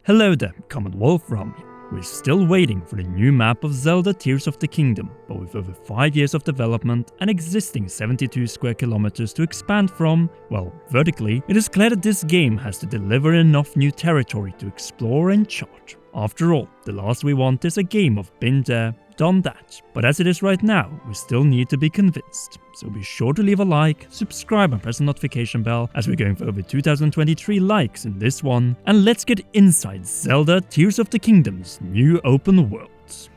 Hello there, Common Wolf Rami. We're still waiting for the new map of Zelda Tears of the Kingdom, but with over 5 years of development and existing 72 square kilometers to expand from, well, vertically, it is clear that this game has to deliver enough new territory to explore and chart. After all, the last we want is a game of been there, done that. But as it is right now, we still need to be convinced. So be sure to leave a like, subscribe and press the notification bell as we're going for over 2023 likes in this one. And let's get inside Zelda Tears of the Kingdom's new open worlds.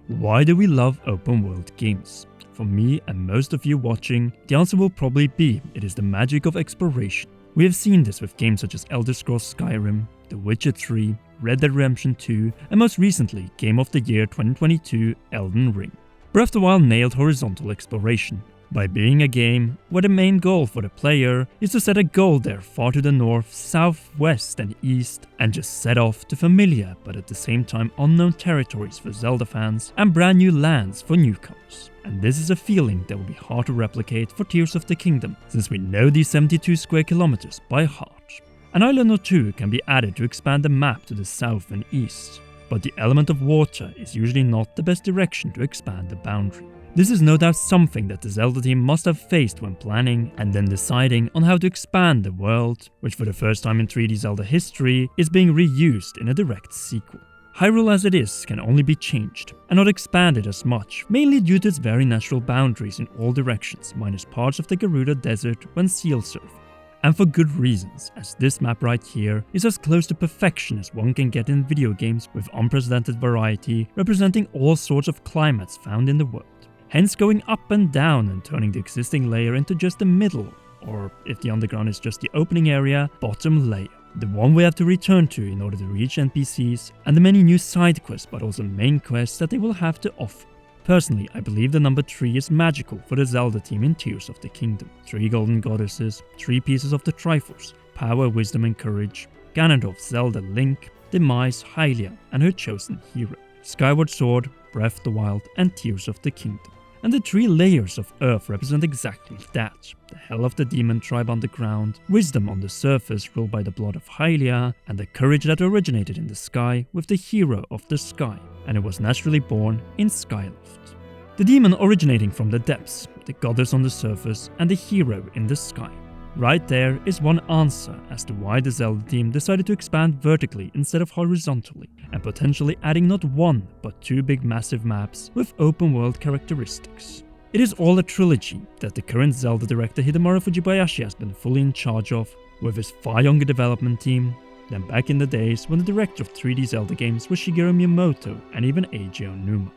Why do we love open world games? For me and most of you watching, the answer will probably be it is the magic of exploration. We have seen this with games such as Elder Scrolls Skyrim, The Witcher 3, Red Dead Redemption 2, and most recently, Game of the Year 2022, Elden Ring. Breath of the Wild nailed horizontal exploration, by being a game where the main goal for the player is to set a goal there far to the north, south, west and east, and just set off to familiar but at the same time unknown territories for Zelda fans and brand new lands for newcomers. And this is a feeling that will be hard to replicate for Tears of the Kingdom, since we know these 72 square kilometers by heart. An island or two can be added to expand the map to the south and east, but the element of water is usually not the best direction to expand the boundary. This is no doubt something that the Zelda team must have faced when planning and then deciding on how to expand the world, which for the first time in 3D Zelda history is being reused in a direct sequel. Hyrule as it is can only be changed and not expanded as much, mainly due to its very natural boundaries in all directions, minus parts of the Gerudo Desert when seal surfing. And for good reasons, as this map right here is as close to perfection as one can get in video games with unprecedented variety representing all sorts of climates found in the world. Hence going up and down and turning the existing layer into just the middle, or if the underground is just the opening area, bottom layer. The one we have to return to in order to reach NPCs and the many new side quests but also main quests that they will have to offer. Personally, I believe the number 3 is magical for the Zelda team in Tears of the Kingdom. 3 golden goddesses, 3 pieces of the Triforce, power, wisdom and courage, Ganondorf, Zelda, Link, Demise, Hylia and her chosen hero, Skyward Sword, Breath of the Wild and Tears of the Kingdom. And the 3 layers of Earth represent exactly that. The hell of the demon tribe underground, wisdom on the surface ruled by the blood of Hylia, and the courage that originated in the sky with the hero of the sky, and it was naturally born in Skyloft. The demon originating from the depths, the goddess on the surface, and the hero in the sky. Right there is one answer as to why the Zelda team decided to expand vertically instead of horizontally, and potentially adding not 1 but 2 big massive maps with open world characteristics. It is all a trilogy that the current Zelda director Hidemaro Fujibayashi has been fully in charge of, with his far younger development team than back in the days when the director of 3D Zelda games was Shigeru Miyamoto and even Eiji Onuma.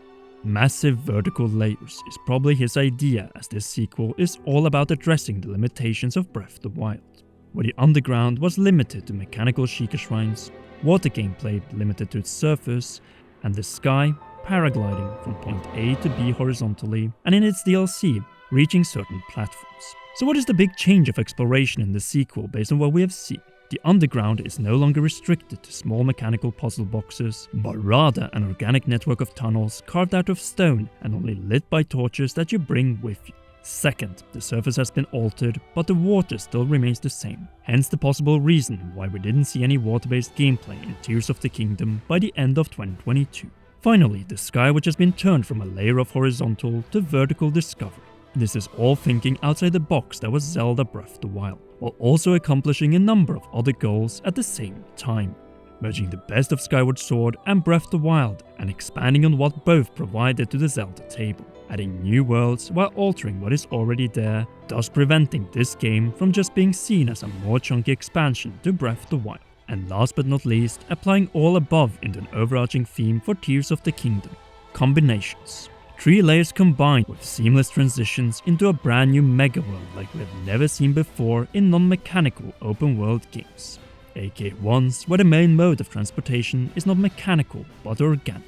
Massive vertical layers is probably his idea, as this sequel is all about addressing the limitations of Breath of the Wild, where the underground was limited to mechanical Sheikah shrines, water gameplay limited to its surface, and the sky paragliding from point A to B horizontally, and in its DLC, reaching certain platforms. So what is the big change of exploration in the sequel based on what we have seen? The underground is no longer restricted to small mechanical puzzle boxes, but rather an organic network of tunnels carved out of stone and only lit by torches that you bring with you. Second, the surface has been altered, but the water still remains the same, hence the possible reason why we didn't see any water-based gameplay in Tears of the Kingdom by the end of 2022. Finally, the sky, which has been turned from a layer of horizontal to vertical discovery. This is all thinking outside the box that was Zelda Breath of the Wild, while also accomplishing a number of other goals at the same time, merging the best of Skyward Sword and Breath of the Wild and expanding on what both provided to the Zelda table, adding new worlds while altering what is already there, thus preventing this game from just being seen as a more chunky expansion to Breath of the Wild. And last but not least, applying all above into an overarching theme for Tears of the Kingdom: combinations. 3 layers combined with seamless transitions into a brand new mega world like we have never seen before in non-mechanical open world games, aka ones where the main mode of transportation is not mechanical but organic.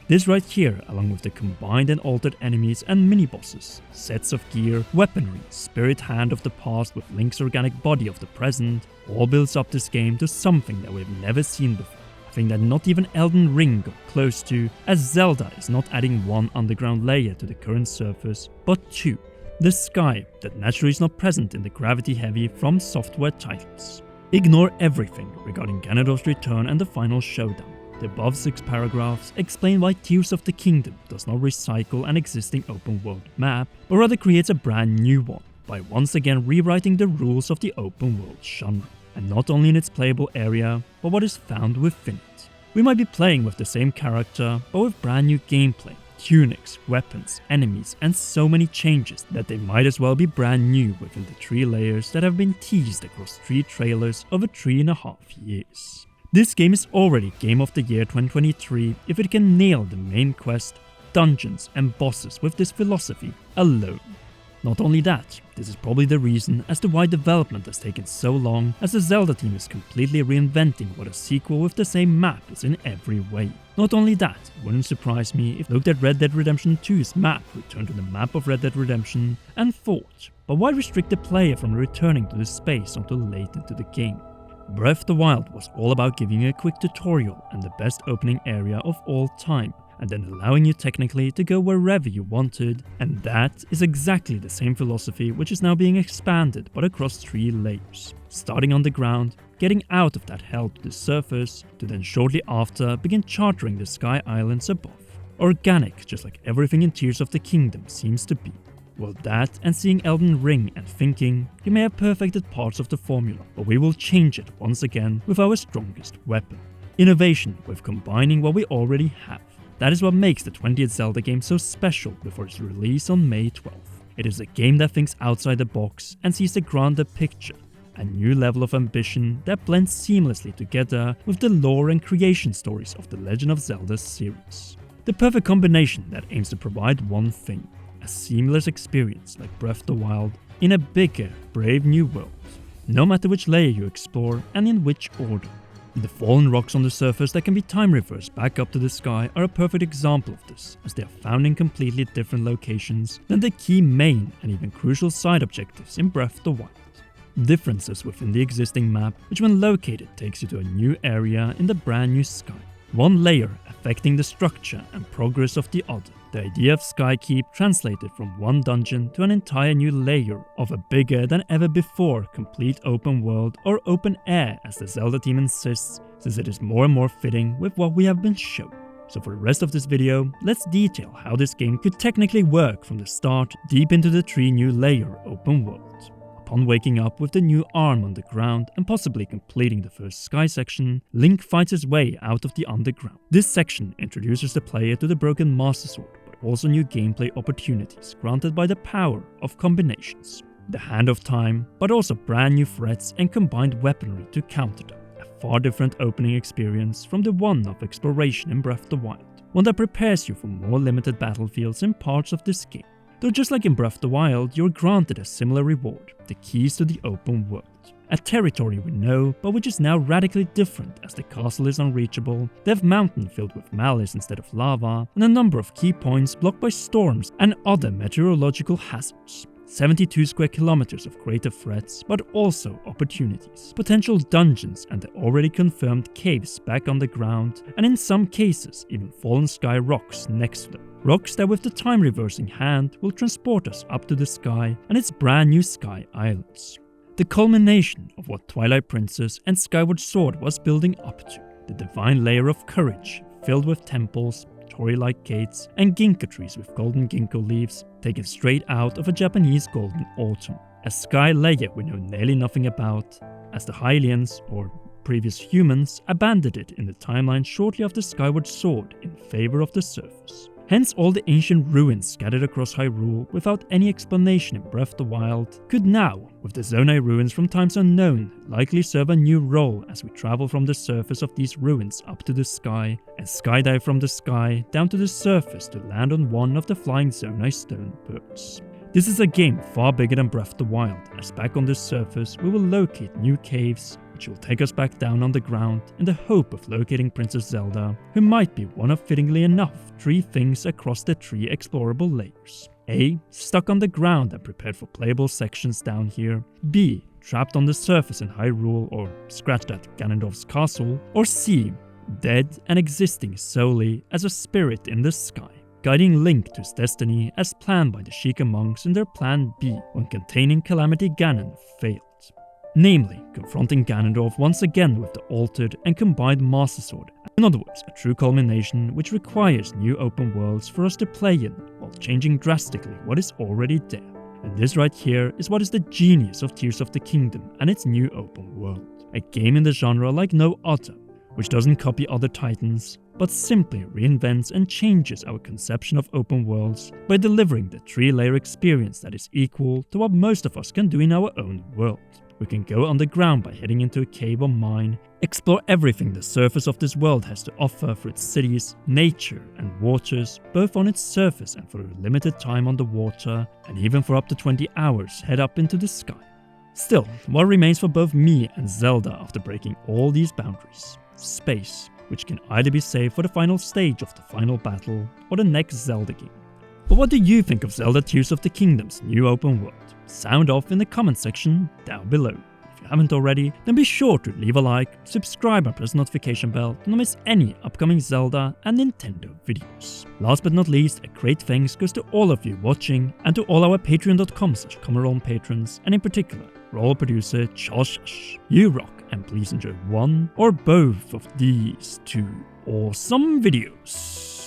This right here, along with the combined and altered enemies and mini-bosses, sets of gear, weaponry, spirit hand of the past with Link's organic body of the present, all builds up this game to something that we've never seen before. A thing that not even Elden Ring got close to, as Zelda is not adding 1 underground layer to the current surface, but 2. The sky, that naturally is not present in the gravity heavy From Software titles. Ignore everything regarding Ganondorf's return and the final showdown. The above 6 paragraphs explain why Tears of the Kingdom does not recycle an existing open world map, but rather creates a brand new one, by once again rewriting the rules of the open world genre, and not only in its playable area, but what is found within it. We might be playing with the same character, but with brand new gameplay, tunics, weapons, enemies, and so many changes that they might as well be brand new within the 3 layers that have been teased across 3 trailers over 3.5 years. This game is already Game of the Year 2023 if it can nail the main quest, dungeons, and bosses with this philosophy alone. Not only that, this is probably the reason as to why development has taken so long, as the Zelda team is completely reinventing what a sequel with the same map is in every way. Not only that, it wouldn't surprise me if looked at Red Dead Redemption 2's map returned to the map of Red Dead Redemption and thought, but why restrict the player from returning to this space until late into the game? Breath of the Wild was all about giving you a quick tutorial and the best opening area of all time, and then allowing you technically to go wherever you wanted, and that is exactly the same philosophy which is now being expanded but across 3 layers. Starting on the ground, getting out of that hell to the surface, to then shortly after begin chartering the sky islands above. Organic, just like everything in Tears of the Kingdom seems to be. Well, that and seeing Elden Ring and thinking, you may have perfected parts of the formula, but we will change it once again with our strongest weapon. Innovation with combining what we already have. That is what makes the 20th Zelda game so special before its release on May 12th. It is a game that thinks outside the box and sees the grander picture, a new level of ambition that blends seamlessly together with the lore and creation stories of the Legend of Zelda series. The perfect combination that aims to provide one thing, a seamless experience like Breath of the Wild in a bigger, brave new world, no matter which layer you explore and in which order. The fallen rocks on the surface that can be time reversed back up to the sky are a perfect example of this, as they are found in completely different locations than the key main and even crucial side objectives in Breath of the Wild. Differences within the existing map, which when located takes you to a new area in the brand new sky. One layer affecting the structure and progress of the other. The idea of Skykeep translated from one dungeon to an entire new layer of a bigger than ever before complete open world, or open air as the Zelda team insists, since it is more and more fitting with what we have been shown. So for the rest of this video, let's detail how this game could technically work from the start deep into the 3 new layer open world. Upon waking up with the new arm on the ground and possibly completing the first sky section, Link fights his way out of the underground. This section introduces the player to the broken Master Sword, but also new gameplay opportunities granted by the power of combinations. The Hand of Time, but also brand new threats and combined weaponry to counter them. A far different opening experience from the one of exploration in Breath of the Wild, one that prepares you for more limited battlefields in parts of this game. Though just like in Breath of the Wild, you're granted a similar reward, the keys to the open world. A territory we know, but which is now radically different as the castle is unreachable, Dev Mountain filled with malice instead of lava, and a number of key points blocked by storms and other meteorological hazards. 72 square kilometers of creative threats, but also opportunities. Potential dungeons and the already confirmed caves back on the ground, and in some cases even fallen sky rocks next to them. Rocks that with the time reversing hand will transport us up to the sky and its brand new sky islands. The culmination of what Twilight Princess and Skyward Sword was building up to. The divine layer of courage, filled with temples, torii-like gates, and ginkgo trees with golden ginkgo leaves taken straight out of a Japanese golden autumn. A sky layer we know nearly nothing about, as the Hylians, or previous humans, abandoned it in the timeline shortly after Skyward Sword in favor of the surface. Hence all the ancient ruins scattered across Hyrule without any explanation in Breath of the Wild could now, with the Zonai ruins from times unknown, likely serve a new role as we travel from the surface of these ruins up to the sky and skydive from the sky down to the surface to land on one of the flying Zonai stone birds. This is a game far bigger than Breath of the Wild, as back on the surface we will locate new caves, which will take us back down on the ground in the hope of locating Princess Zelda, who might be one of, fittingly enough, 3 things across the 3 explorable layers. A. Stuck on the ground and prepared for playable sections down here. B. Trapped on the surface in Hyrule, or scratched at Ganondorf's castle. Or C. Dead and existing solely as a spirit in the sky, guiding Link to his destiny as planned by the Sheikah monks in their Plan B when containing Calamity Ganon failed. namely confronting Ganondorf once again with the altered and combined Master Sword. In other words, a true culmination which requires new open worlds for us to play in, while changing drastically what is already there. And this right here is what is the genius of Tears of the Kingdom and its new open world. A game in the genre like no other, which doesn't copy other titans, but simply reinvents and changes our conception of open worlds by delivering the 3-layer experience that is equal to what most of us can do in our own world. We can go underground by heading into a cave or mine, explore everything the surface of this world has to offer for its cities, nature and waters, both on its surface and for a limited time on the water, and even for up to 20 hours head up into the sky. Still, what remains for both me and Zelda after breaking all these boundaries? Space, which can either be saved for the final stage of the final battle or the next Zelda game. But what do you think of Zelda Tears of the Kingdom's new open world? Sound off in the comment section down below. If you haven't already, then be sure to leave a like, subscribe and press the notification bell to not miss any upcoming Zelda and Nintendo videos. Last but not least, a great thanks goes to all of you watching and to all our patreon.com/Comerolm patrons, and in particular, role producer Charles. You rock, and please enjoy one or both of these two awesome videos.